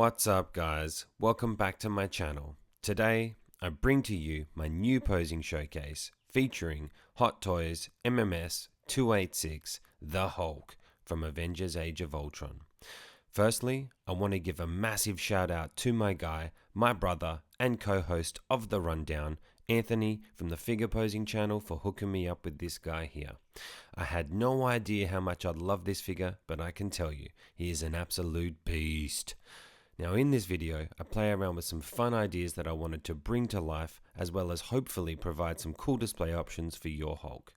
What's up guys, welcome back to my channel. Today I bring to you my new posing showcase featuring Hot Toys MMS 286 The Hulk from Avengers Age of Ultron. Firstly, I want to give a massive shout out to my guy, my brother and co-host of The Rundown, Anthony from the Figure Posing channel, for hooking me up with this guy here. I had no idea how much I'd love this figure, but I can tell you, he is an absolute beast. Now in this video, I play around with some fun ideas that I wanted to bring to life, as well as hopefully provide some cool display options for your Hulk.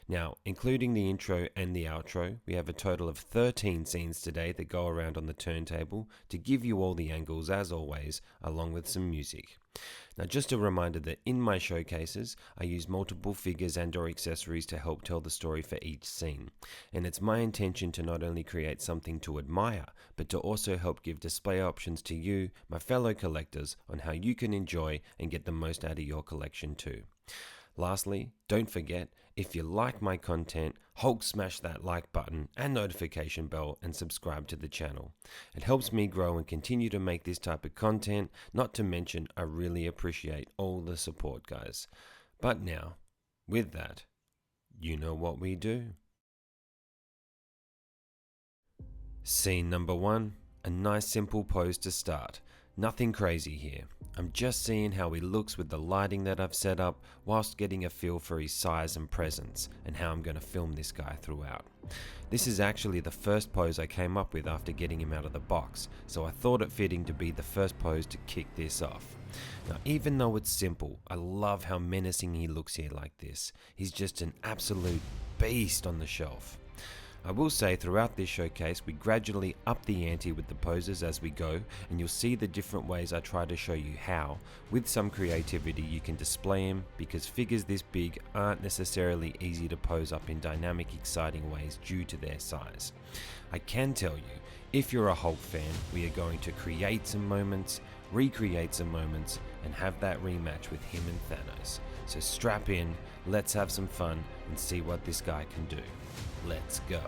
Now, including the intro and the outro, we have a total of 13 scenes today that go around on the turntable to give you all the angles as always, along with some music. Now just a reminder that in my showcases, I use multiple figures and or accessories to help tell the story for each scene. And it's my intention to not only create something to admire, but to also help give display options to you, my fellow collectors, on how you can enjoy and get the most out of your collection too. Lastly, don't forget, if you like my content, Hulk smash that like button and notification bell and subscribe to the channel. It helps me grow and continue to make this type of content, not to mention I really appreciate all the support guys. But now, with that, you know what we do. Scene number 1, a nice simple pose to start. Nothing crazy here. I'm just seeing how he looks with the lighting that I've set up, whilst getting a feel for his size and presence, and how I'm going to film this guy throughout. This is actually the first pose I came up with after getting him out of the box, so I thought it fitting to be the first pose to kick this off. Now even though it's simple, I love how menacing he looks here like this. He's just an absolute beast on the shelf. I will say throughout this showcase we gradually up the ante with the poses as we go, and you'll see the different ways I try to show you how, with some creativity, you can display him, because figures this big aren't necessarily easy to pose up in dynamic, exciting ways due to their size. I can tell you, if you're a Hulk fan, we are going to create some moments, recreate some moments, and have that rematch with him and Thanos. So strap in, let's have some fun and see what this guy can do. Let's go.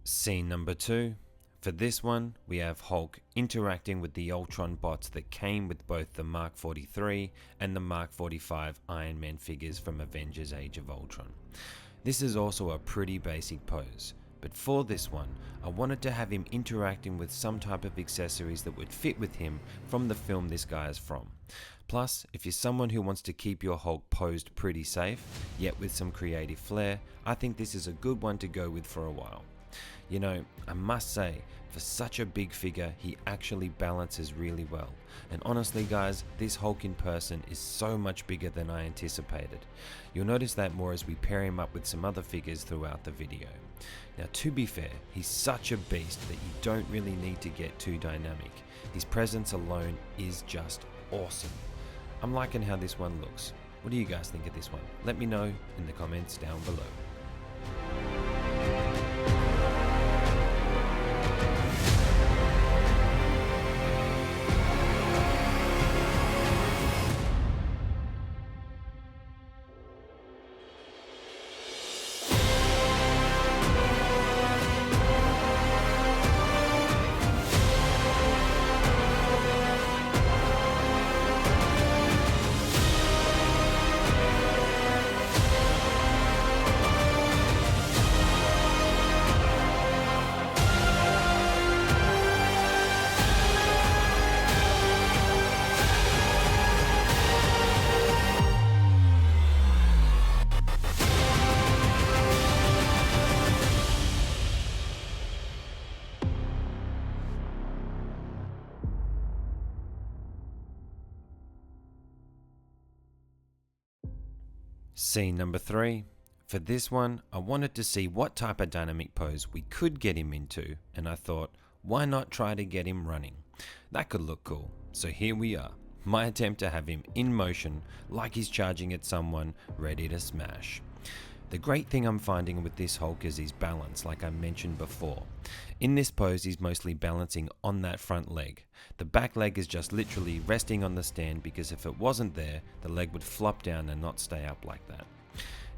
Scene number 2. For this one, we have Hulk interacting with the Ultron bots that came with both the Mark 43 and the Mark 45 Iron Man figures from Avengers Age of Ultron. This is also a pretty basic pose, but for this one, I wanted to have him interacting with some type of accessories that would fit with him from the film this guy is from. Plus, if you're someone who wants to keep your Hulk posed pretty safe, yet with some creative flair, I think this is a good one to go with for a while. You know, I must say, for such a big figure, he actually balances really well. And honestly guys, this Hulk in person is so much bigger than I anticipated. You'll notice that more as we pair him up with some other figures throughout the video. Now to be fair, he's such a beast that you don't really need to get too dynamic. His presence alone is just awesome. I'm liking how this one looks. What do you guys think of this one? Let me know in the comments down below. Scene number 3. For this one, I wanted to see what type of dynamic pose we could get him into, and I thought, why not try to get him running? That could look cool. So here we are, my attempt to have him in motion like he's charging at someone ready to smash. The great thing I'm finding with this Hulk is his balance, like I mentioned before. In this pose, he's mostly balancing on that front leg. The back leg is just literally resting on the stand, because if it wasn't there, the leg would flop down and not stay up like that.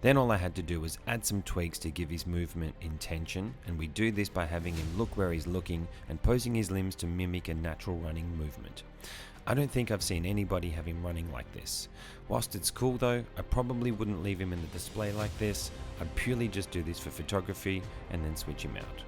Then all I had to do was add some tweaks to give his movement intention, and we do this by having him look where he's looking and posing his limbs to mimic a natural running movement. I don't think I've seen anybody have him running like this. Whilst it's cool though, I probably wouldn't leave him in the display like this. I'd purely just do this for photography and then switch him out.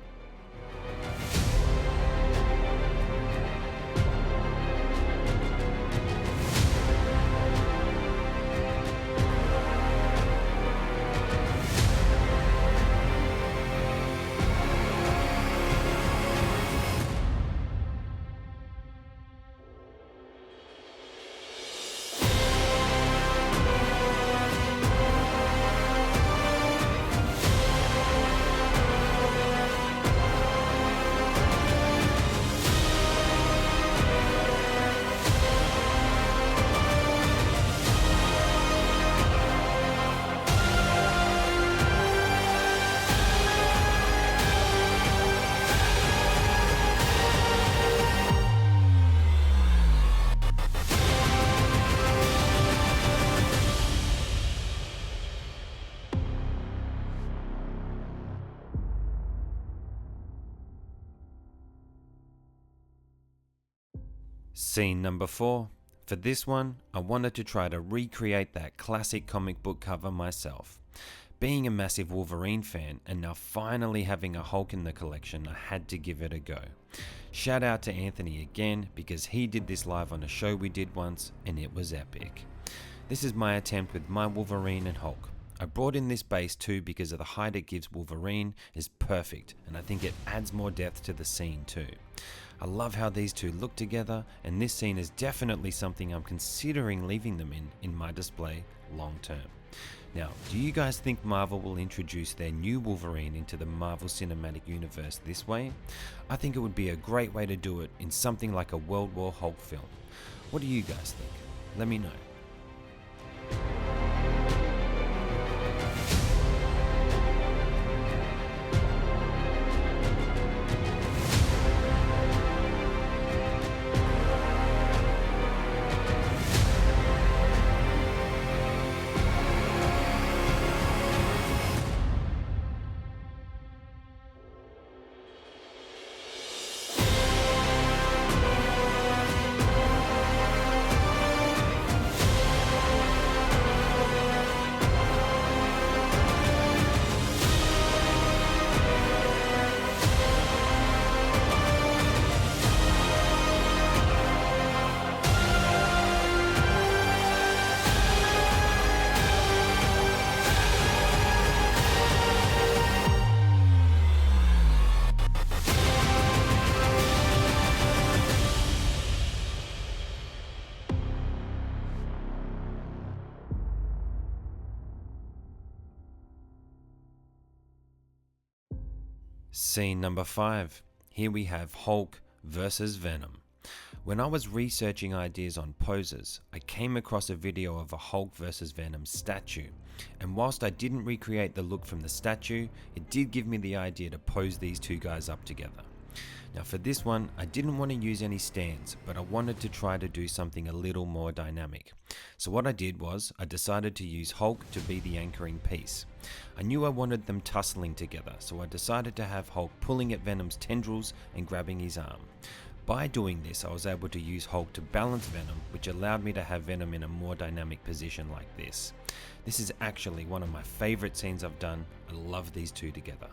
Scene number 4. For this one, I wanted to try to recreate that classic comic book cover myself. Being a massive Wolverine fan and now finally having a Hulk in the collection, I had to give it a go. Shout out to Anthony again, because he did this live on a show we did once and it was epic. This is my attempt with my Wolverine and Hulk. I brought in this base too because of the height it gives Wolverine is perfect, and I think it adds more depth to the scene too. I love how these two look together, and this scene is definitely something I'm considering leaving them in my display long term. Now, do you guys think Marvel will introduce their new Wolverine into the Marvel Cinematic Universe this way? I think it would be a great way to do it in something like a World War Hulk film. What do you guys think? Let me know. Scene number 5. Here we have Hulk versus Venom. When I was researching ideas on poses, I came across a video of a Hulk versus Venom statue, and whilst I didn't recreate the look from the statue, it did give me the idea to pose these two guys up together. Now for this one, I didn't want to use any stands, but I wanted to try to do something a little more dynamic. So what I did was, I decided to use Hulk to be the anchoring piece. I knew I wanted them tussling together, so I decided to have Hulk pulling at Venom's tendrils and grabbing his arm. By doing this, I was able to use Hulk to balance Venom, which allowed me to have Venom in a more dynamic position like this. This is actually one of my favorite scenes I've done. I love these two together.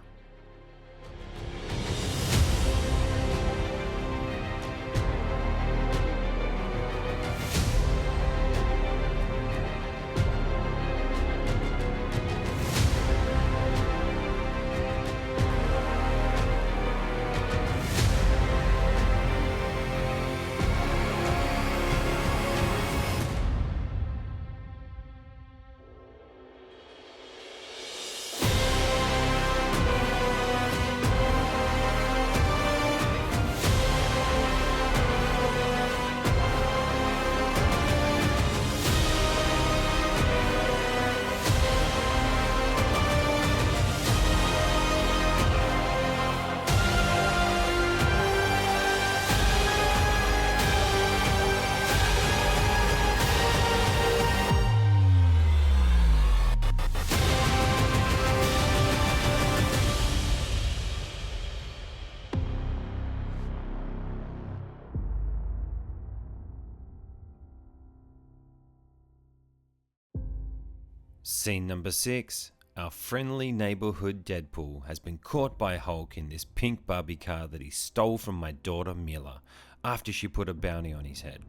Scene number 6. Our friendly neighborhood Deadpool has been caught by Hulk in this pink Barbie car that he stole from my daughter Mila after she put a bounty on his head.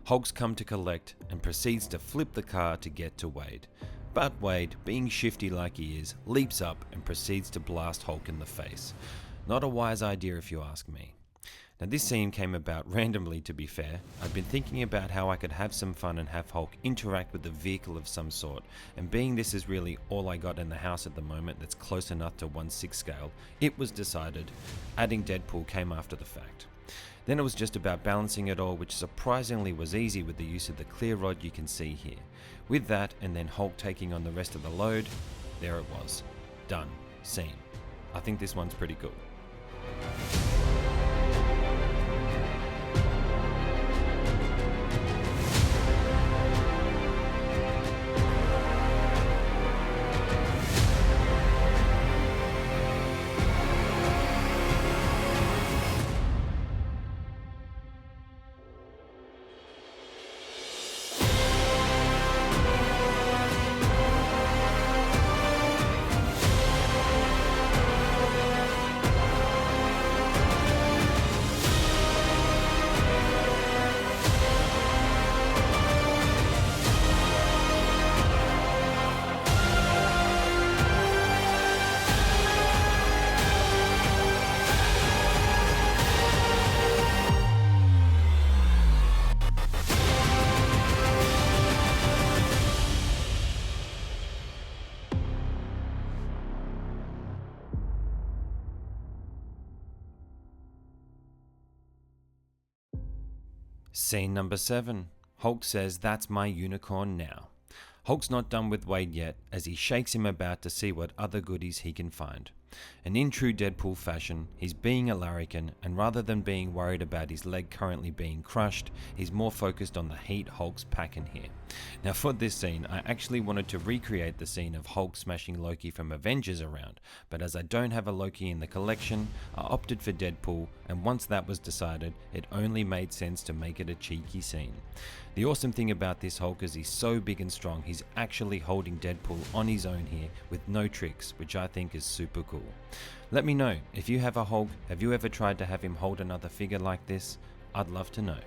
Hulk's come to collect and proceeds to flip the car to get to Wade. But Wade, being shifty like he is, leaps up and proceeds to blast Hulk in the face. Not a wise idea if you ask me. Now this scene came about randomly, to be fair. I've been thinking about how I could have some fun and have Hulk interact with a vehicle of some sort, and being this is really all I got in the house at the moment that's close enough to 1/6 scale, it was decided adding Deadpool came after the fact. Then it was just about balancing it all, which surprisingly was easy with the use of the clear rod you can see here. With that, and then Hulk taking on the rest of the load, there it was. Done. Scene. I think this one's pretty cool. Scene number 7. Hulk says, "That's my unicorn now." Hulk's not done with Wade yet, as he shakes him about to see what other goodies he can find. And in true Deadpool fashion, he's being a larrikin, and rather than being worried about his leg currently being crushed, he's more focused on the heat Hulk's packing here. Now for this scene, I actually wanted to recreate the scene of Hulk smashing Loki from Avengers around, but as I don't have a Loki in the collection, I opted for Deadpool, and once that was decided, it only made sense to make it a cheeky scene. The awesome thing about this Hulk is he's so big and strong, he's actually holding Deadpool on his own here with no tricks, which I think is super cool. Let me know, if you have a Hulk, have you ever tried to have him hold another figure like this? I'd love to know.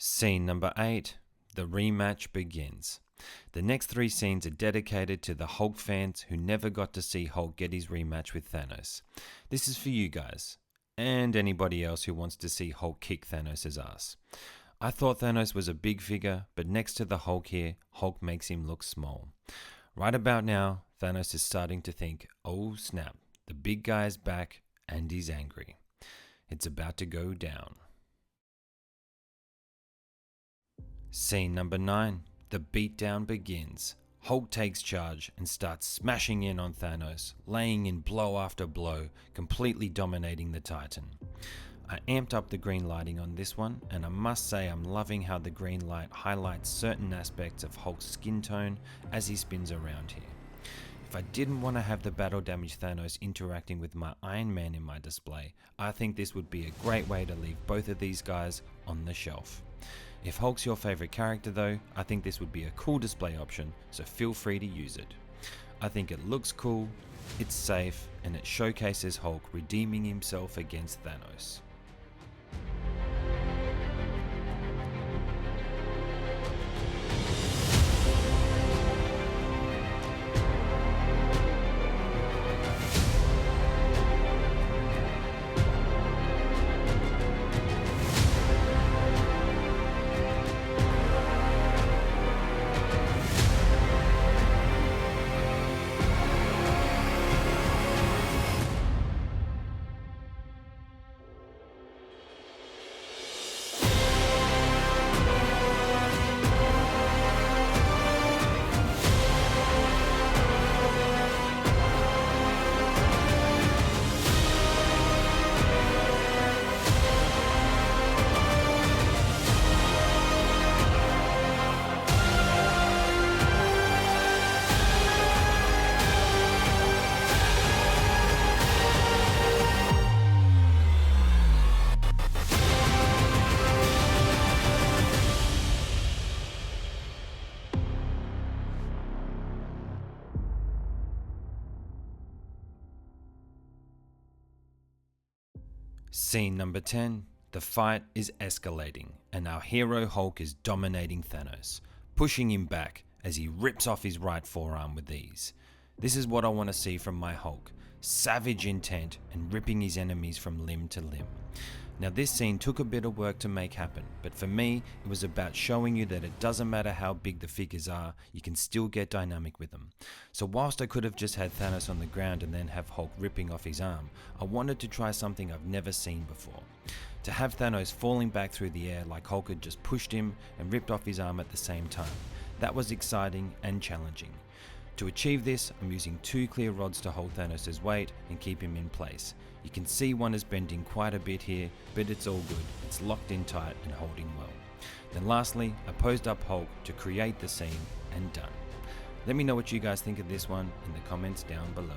Scene number 8. The rematch begins. The next 3 scenes are dedicated to the Hulk fans who never got to see Hulk get his rematch with Thanos. This is for you guys, and anybody else who wants to see Hulk kick Thanos' ass. I thought Thanos was a big figure, but next to the Hulk here, Hulk makes him look small. Right about now, Thanos is starting to think, oh snap, the big guy's back and he's angry. It's about to go down. Scene number 9. The beatdown begins. Hulk takes charge and starts smashing in on Thanos, laying in blow after blow, completely dominating the Titan. I amped up the green lighting on this one, and I must say I'm loving how the green light highlights certain aspects of Hulk's skin tone as he spins around here. If I didn't want to have the battle damage Thanos interacting with my Iron Man in my display, I think this would be a great way to leave both of these guys on the shelf. If Hulk's your favorite character though, I think this would be a cool display option, so feel free to use it. I think it looks cool, it's safe, and it showcases Hulk redeeming himself against Thanos. Scene number 10. The fight is escalating and our hero Hulk is dominating Thanos, pushing him back as he rips off his right forearm with ease. This is what I want to see from my Hulk, savage intent and ripping his enemies from limb to limb. Now this scene took a bit of work to make happen, but for me it was about showing you that it doesn't matter how big the figures are, you can still get dynamic with them. So whilst I could have just had Thanos on the ground and then have Hulk ripping off his arm, I wanted to try something I've never seen before. To have Thanos falling back through the air like Hulk had just pushed him and ripped off his arm at the same time. That was exciting and challenging. To achieve this, I'm using 2 clear rods to hold Thanos' weight and keep him in place. You can see one is bending quite a bit here, but it's all good. It's locked in tight and holding well. Then lastly, I posed up Hulk to create the scene and done. Let me know what you guys think of this one in the comments down below.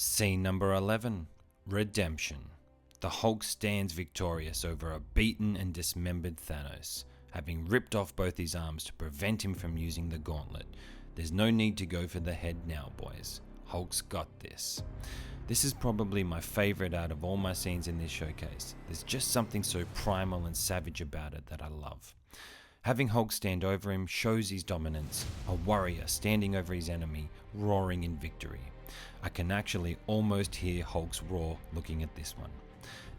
Scene number 11. Redemption. The Hulk stands victorious over a beaten and dismembered Thanos, having ripped off both his arms to prevent him from using the gauntlet. There's no need to go for the head now, boys. Hulk's got this. This is probably my favourite out of all my scenes in this showcase. There's just something so primal and savage about it that I love. Having Hulk stand over him shows his dominance, a warrior standing over his enemy, roaring in victory. I can actually almost hear Hulk's roar looking at this one.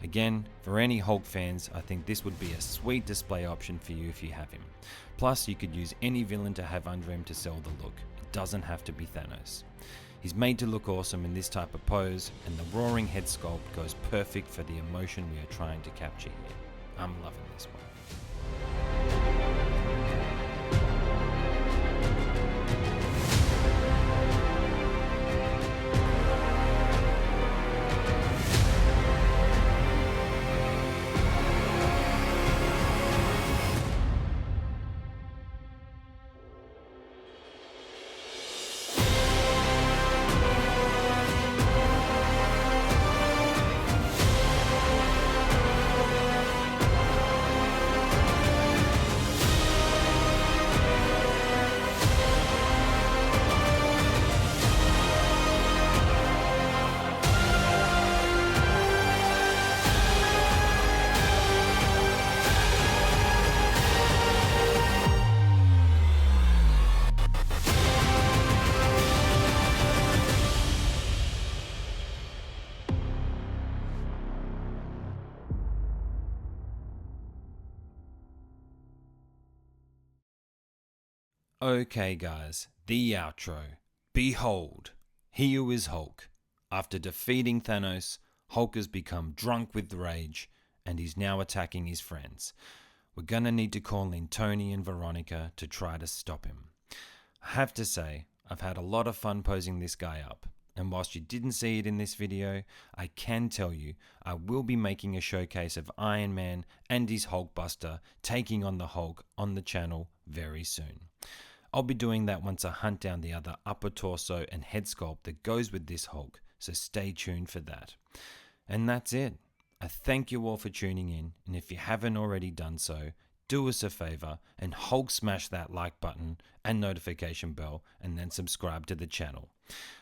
Again, for any Hulk fans, I think this would be a sweet display option for you if you have him. Plus, you could use any villain to have under him to sell the look. It doesn't have to be Thanos. He's made to look awesome in this type of pose, and the roaring head sculpt goes perfect for the emotion we are trying to capture here. I'm loving this one. Okay, guys, the outro. Behold, he who is Hulk. After defeating Thanos, Hulk has become drunk with rage and he's now attacking his friends. We're gonna need to call in Tony and Veronica to try to stop him. I have to say, I've had a lot of fun posing this guy up. And whilst you didn't see it in this video, I can tell you I will be making a showcase of Iron Man and his Hulkbuster taking on the Hulk on the channel very soon. I'll be doing that once I hunt down the other upper torso and head sculpt that goes with this Hulk, so stay tuned for that. And that's it. I thank you all for tuning in, and if you haven't already done so, do us a favor and Hulk smash that like button and notification bell and then subscribe to the channel.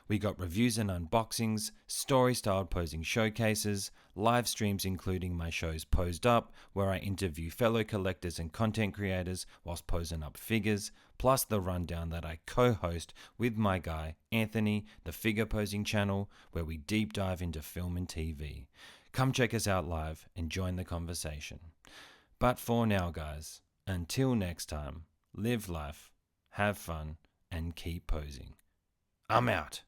We got reviews and unboxings, story-styled posing showcases, live streams including my shows Posed Up, where I interview fellow collectors and content creators whilst posing up figures, plus the rundown that I co-host with my guy Anthony, the Figure Posing channel, where we deep dive into film and TV. Come check us out live and join the conversation. But for now, guys, until next time, live life, have fun, and keep posing. I'm out.